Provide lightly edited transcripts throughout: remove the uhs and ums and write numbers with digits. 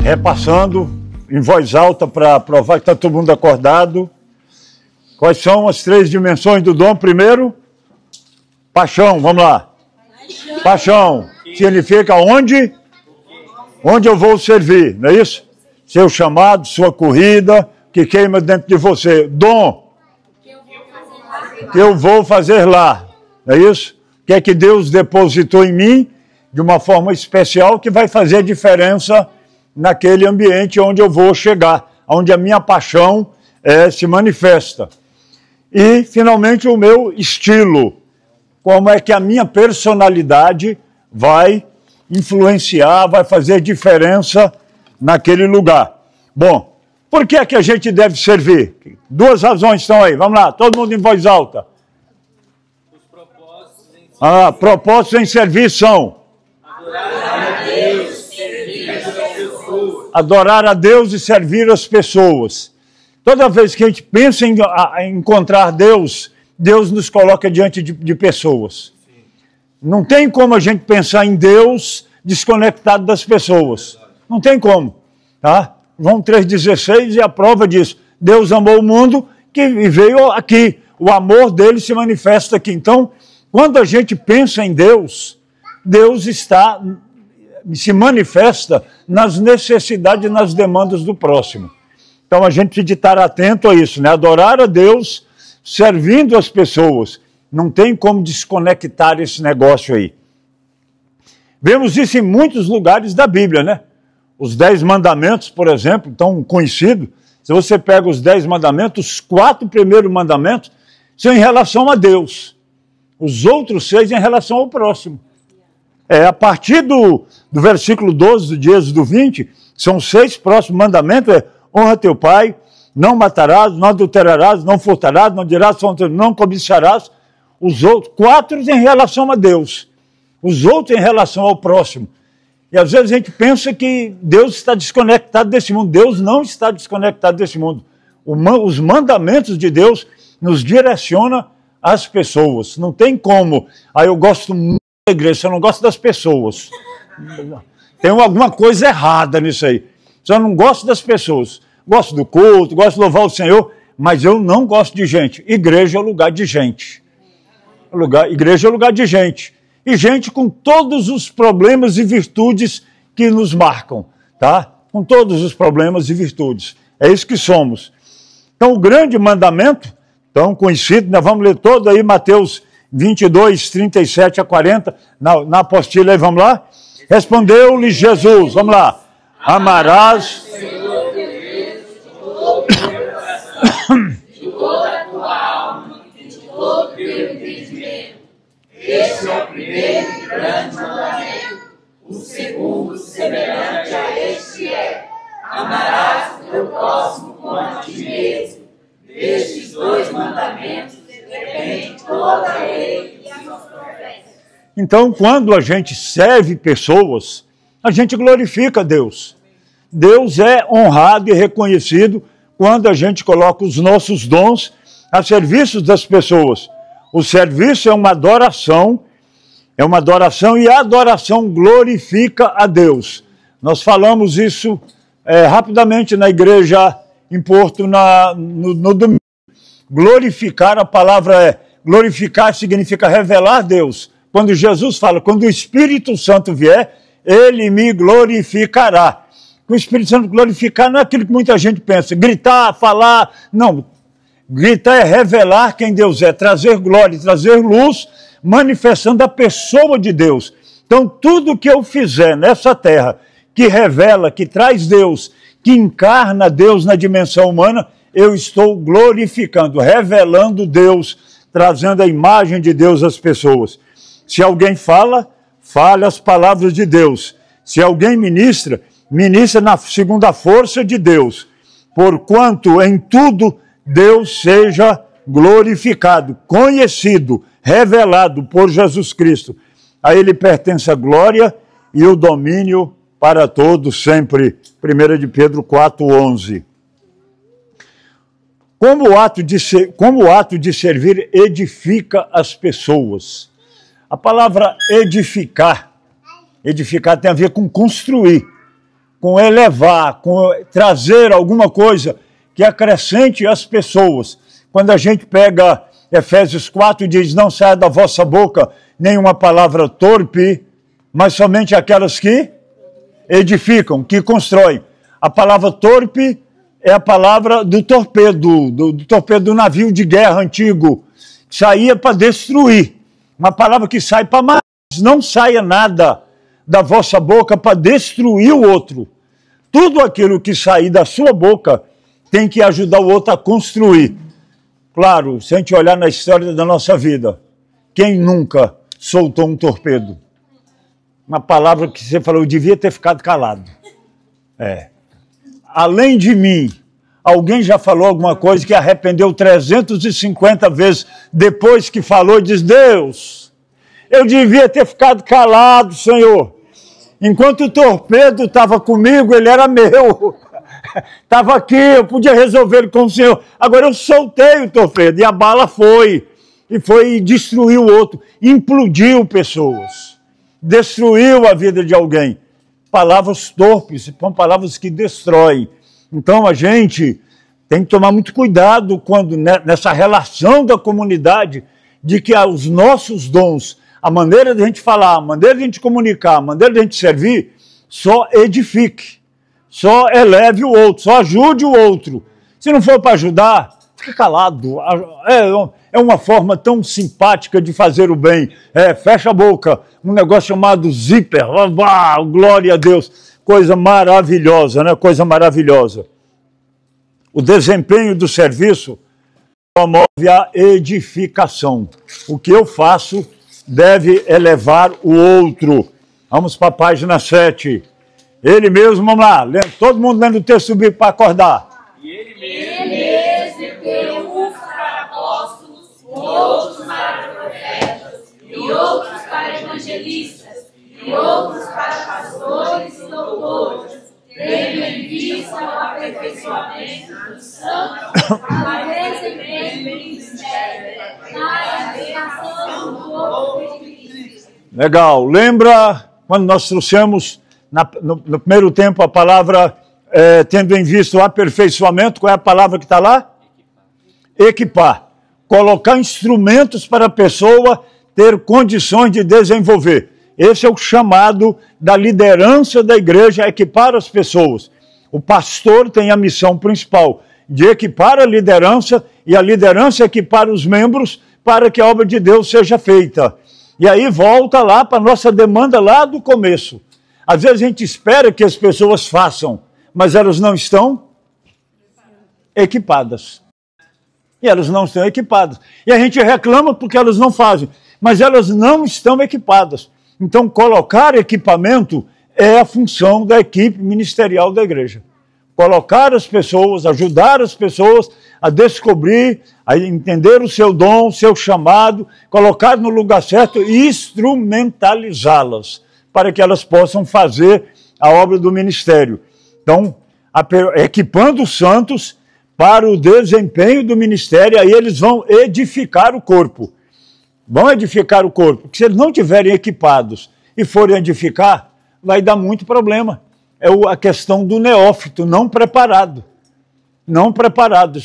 repassando em voz alta para provar que está todo mundo acordado. Quais são as 3 dimensões do dom? Primeiro, paixão, vamos lá. Paixão significa onde eu vou servir, não é isso? Seu chamado, sua corrida, que queima dentro de você. Dom, que eu vou fazer lá, não é isso? O que é que Deus depositou em mim de uma forma especial que vai fazer diferença naquele ambiente onde eu vou chegar, onde a minha paixão se manifesta. E, finalmente, o meu estilo. Como é que a minha personalidade vai influenciar, vai fazer diferença naquele lugar. Bom, por que é que a gente deve servir? 2 razões estão aí. Vamos lá, todo mundo em voz alta. Os propósitos propósitos em servir são adorar a Deus, servir as pessoas. Adorar a Deus e servir as pessoas. Toda vez que a gente pensa em encontrar Deus, Deus nos coloca diante de pessoas. Não tem como a gente pensar em Deus desconectado das pessoas. Não tem como. Tá? João 3,16 é a prova disso. Deus amou o mundo que veio aqui. O amor dele se manifesta aqui. Então, quando a gente pensa em Deus, Deus se manifesta nas necessidades e nas demandas do próximo. Então a gente precisa estar atento a isso, né? Adorar a Deus servindo as pessoas. Não tem como desconectar esse negócio aí. Vemos isso em muitos lugares da Bíblia, né? Os 10 mandamentos, por exemplo, tão conhecidos. Se você pega os 10 mandamentos, os 4 primeiros mandamentos são em relação a Deus. Os outros 6 em relação ao próximo. A partir do versículo 12 de Êxodo 20, são 6 próximos mandamentos, honra teu pai, não matarás, não adulterarás, não furtarás, não dirás, não cobiçarás. Os outros, 4 em relação a Deus, os outros em relação ao próximo. E às vezes a gente pensa que Deus está desconectado desse mundo. Deus não está desconectado desse mundo. Os mandamentos de Deus nos direcionam às pessoas. Não tem como. Eu gosto muito da igreja, eu não gosto das pessoas. Tem alguma coisa errada nisso aí. Eu não gosto das pessoas. Gosto do culto, gosto de louvar o Senhor, mas eu não gosto de gente. Igreja é lugar de gente. Igreja é lugar de gente. E gente com todos os problemas e virtudes que nos marcam, tá? Com todos os problemas e virtudes. É isso que somos. Então, o grande mandamento, tão conhecido, nós vamos ler todo aí, Mateus 22, 37 a 40, na apostila aí, vamos lá? Respondeu-lhe Jesus, vamos lá. Amarás de toda a tua alma e de todo o teu entendimento. Este é o primeiro e grande mandamento. O segundo, semelhante a este, é: amarás o teu próximo como a ti mesmo. Destes 2 mandamentos depende toda a lei e os profetas. Então, quando a gente serve pessoas, a gente glorifica Deus. Deus é honrado e reconhecido quando a gente coloca os nossos dons a serviço das pessoas. O serviço é uma adoração e a adoração glorifica a Deus. Nós falamos isso rapidamente na igreja em Porto no domingo. Glorificar, a palavra glorificar significa revelar Deus. Quando Jesus fala, quando o Espírito Santo vier, ele me glorificará. O Espírito Santo glorificar não é aquilo que muita gente pensa, gritar, falar, não. Gritar é revelar quem Deus é, trazer glória, trazer luz, manifestando a pessoa de Deus. Então, tudo que eu fizer nessa terra, que revela, que traz Deus, que encarna Deus na dimensão humana, eu estou glorificando, revelando Deus, trazendo a imagem de Deus às pessoas. Se alguém fala, fale as palavras de Deus. Se alguém ministra, ministra segundo a força de Deus. Porquanto em tudo Deus seja glorificado, conhecido, revelado por Jesus Cristo. A Ele pertence a glória e o domínio para todos sempre. 1 de Pedro 4:11. Como o ato de servir edifica as pessoas. A palavra edificar tem a ver com construir. com elevar, com trazer alguma coisa que acrescente as pessoas. Quando a gente pega Efésios 4 e diz, não saia da vossa boca nenhuma palavra torpe, mas somente aquelas que edificam, que constroem. A palavra torpe é a palavra do torpedo, do torpedo do navio de guerra antigo, que saía para destruir. Uma palavra que sai para matar. Não saia nada da vossa boca para destruir o outro. Tudo aquilo que sair da sua boca tem que ajudar o outro a construir. Claro, se a gente olhar na história da nossa vida, quem nunca soltou um torpedo? Uma palavra que você falou, eu devia ter ficado calado. Além de mim, alguém já falou alguma coisa que arrependeu 350 vezes depois que falou e diz, Deus, eu devia ter ficado calado, Senhor. Enquanto o torpedo estava comigo, ele era meu. Estava aqui, eu podia resolver ele com o Senhor. Agora eu soltei o torpedo e a bala foi. E foi e destruiu o outro. Implodiu pessoas. Destruiu a vida de alguém. Palavras torpes, são palavras que destroem. Então a gente tem que tomar muito cuidado quando nessa relação da comunidade, de que os nossos dons, a maneira de a gente falar, a maneira de a gente comunicar, a maneira de a gente servir, só edifique, só eleve o outro, só ajude o outro. Se não for para ajudar, fica calado. É uma forma tão simpática de fazer o bem. Fecha a boca. Um negócio chamado zíper. Glória a Deus. Coisa maravilhosa, né? Coisa maravilhosa. O desempenho do serviço promove a edificação. O que eu faço deve elevar o outro. Vamos para a página 7. Ele mesmo, vamos lá, todo mundo lendo o texto bíblico para acordar. E ele mesmo deu uns para apóstolos, outros para profetas, e outros para evangelistas, e outros para pastores e doutores, tendo em vista o aperfeiçoamento dos santos, para desempenho do ministério, na edificação do corpo de Cristo. Legal, lembra quando nós trouxemos no primeiro tempo a palavra, tendo em vista o aperfeiçoamento, qual é a palavra que está lá? Equipar. Colocar instrumentos para a pessoa ter condições de desenvolver. Esse é o chamado da liderança da igreja, equipar as pessoas. O pastor tem a missão principal de equipar a liderança e a liderança equipar os membros para que a obra de Deus seja feita. E aí volta lá para a nossa demanda lá do começo. Às vezes a gente espera que as pessoas façam, mas elas não estão equipadas. E elas não estão equipadas. E a gente reclama porque elas não fazem, mas elas não estão equipadas. Então, colocar equipamento é a função da equipe ministerial da igreja. Colocar as pessoas, ajudar as pessoas a descobrir, a entender o seu dom, o seu chamado, colocar no lugar certo e instrumentalizá-las, para que elas possam fazer a obra do ministério. Então, equipando os santos para o desempenho do ministério, aí eles vão edificar o corpo. Vão edificar o corpo, porque se eles não estiverem equipados e forem edificar, vai dar muito problema. É a questão do neófito, não preparado. Não preparado.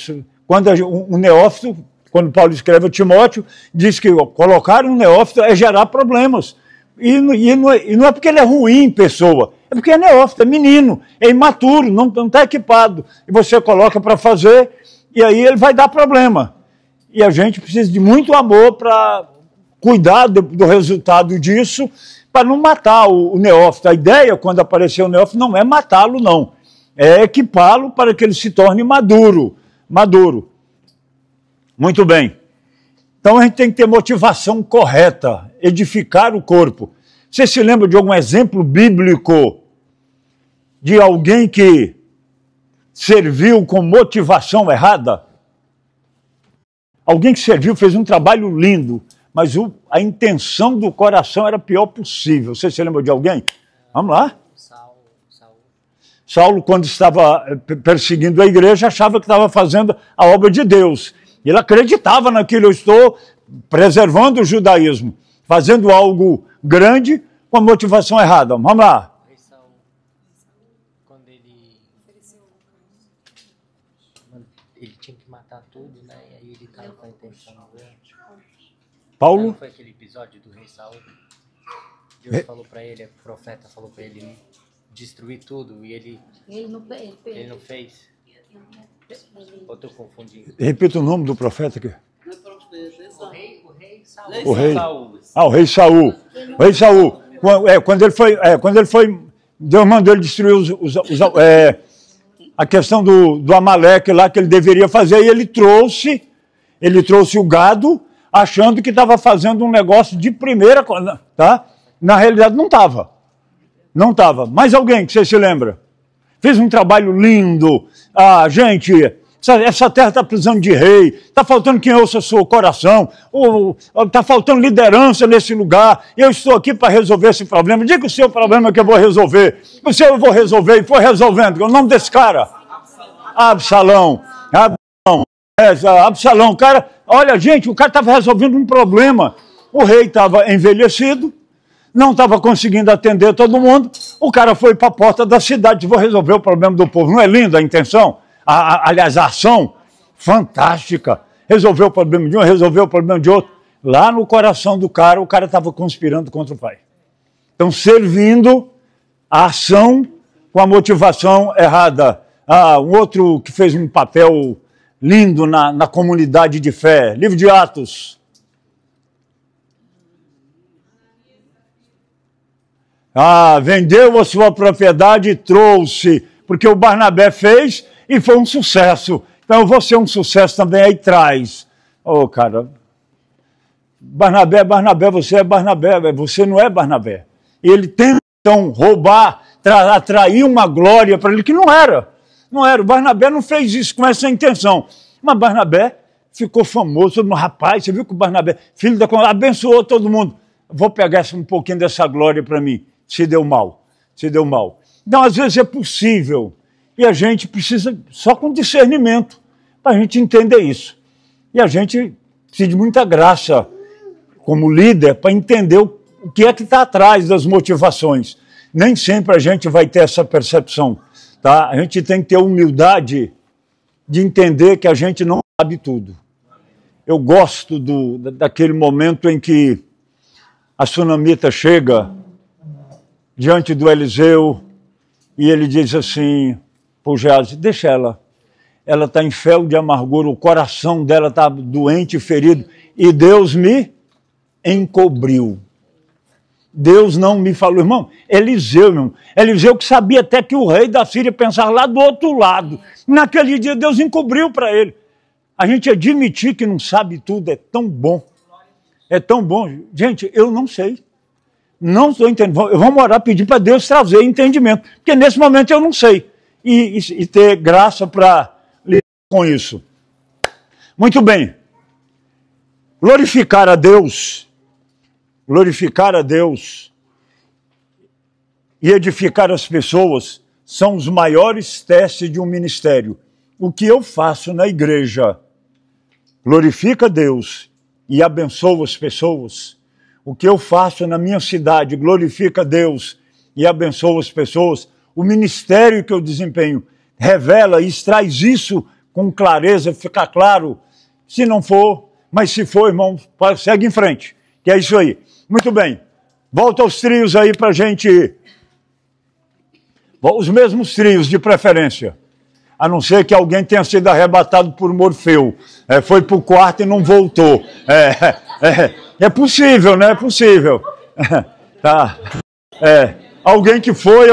Quando um neófito, quando Paulo escreve a Timóteo, diz que colocar um neófito é gerar problemas. E não é porque ele é ruim pessoa, é porque é neófito, é menino, é imaturo, não está equipado. E você coloca para fazer, e aí ele vai dar problema. E a gente precisa de muito amor para cuidar do resultado disso, para não matar o neófito. A ideia, quando aparecer o neófito, não é matá-lo, não. É equipá-lo para que ele se torne maduro. Maduro. Muito bem. Então a gente tem que ter motivação correta, edificar o corpo. Você se lembra de algum exemplo bíblico de alguém que serviu com motivação errada? Alguém que serviu, fez um trabalho lindo, mas a intenção do coração era a pior possível. Você se lembra de alguém? Vamos lá. Saulo, quando estava perseguindo a igreja, achava que estava fazendo a obra de Deus. Ele acreditava naquilo, eu estou preservando o judaísmo, fazendo algo grande com a motivação errada. Vamos lá. Paulo? Foi aquele episódio do rei Saul. Deus falou para ele, o profeta falou para ele destruir tudo e ele não fez. Ou estou confundindo? Repita o nome do profeta aqui. O rei Saul. O rei. Saul. Ah, o rei Saul. O rei Saul. Quando ele foi, Deus mandou ele destruir a questão do Amaleque lá que ele deveria fazer, e ele trouxe o gado, achando que estava fazendo um negócio de primeira, tá? Na realidade não estava. Não estava. Mais alguém que você se lembra? Fez um trabalho lindo. Ah, gente, essa terra está precisando de rei, está faltando quem ouça o seu coração, está faltando liderança nesse lugar, eu estou aqui para resolver esse problema. Diga o seu problema que eu vou resolver. O seu eu vou resolver, e foi resolvendo. O nome desse cara? Absalão. Absalão, cara, olha, gente, o cara estava resolvendo um problema. O rei estava envelhecido, não estava conseguindo atender todo mundo, o cara foi para a porta da cidade, vou resolver o problema do povo. Não é linda a intenção? Aliás, a ação fantástica. Resolveu o problema de um, resolveu o problema de outro. Lá no coração do cara, o cara estava conspirando contra o pai. Então, servindo a ação com a motivação errada. Um outro que fez um papel lindo na comunidade de fé. Livro de Atos. Vendeu a sua propriedade e trouxe, porque o Barnabé fez e foi um sucesso. Então eu vou ser um sucesso também aí atrás. Cara, Barnabé, você é Barnabé, você não é Barnabé. E ele tenta, então, roubar, atrair uma glória para ele que não era. Não era. O Barnabé não fez isso com essa intenção. Mas Barnabé ficou famoso. Todo mundo, rapaz, você viu que o Barnabé, filho da comunidade, abençoou todo mundo. Vou pegar um pouquinho dessa glória para mim. Se deu mal. Então, às vezes é possível. E a gente precisa, só com discernimento, para a gente entender isso. E a gente precisa de muita graça, como líder, para entender o que é que está atrás das motivações. Nem sempre a gente vai ter essa percepção. Tá? A gente tem que ter humildade de entender que a gente não sabe tudo. Eu gosto daquele momento em que a sunamita chega diante do Eliseu e ele diz assim, para o Geazi, deixa ela está em fel de amargura, o coração dela está doente e ferido, e Deus me encobriu. Deus não me falou, irmão, Eliseu que sabia até que o rei da Síria pensava lá do outro lado. Naquele dia Deus encobriu para ele. A gente admitir que não sabe tudo é tão bom. É tão bom. Gente, eu não sei. Não estou entendendo. Vamos orar, pedir para Deus trazer entendimento. Porque nesse momento eu não sei. E ter graça para lidar com isso. Muito bem. Glorificar a Deus e edificar as pessoas são os maiores testes de um ministério. O que eu faço na igreja glorifica a Deus e abençoa as pessoas. O que eu faço na minha cidade glorifica a Deus e abençoa as pessoas. O ministério que eu desempenho revela e traz isso com clareza, fica claro. Se não for, mas se for, irmão, segue em frente, que é isso aí. Muito bem, volta aos trios aí para a gente. Os mesmos trios de preferência, a não ser que alguém tenha sido arrebatado por Morfeu, foi para o quarto e não voltou. É possível, né? É possível. Tá. Alguém que foi,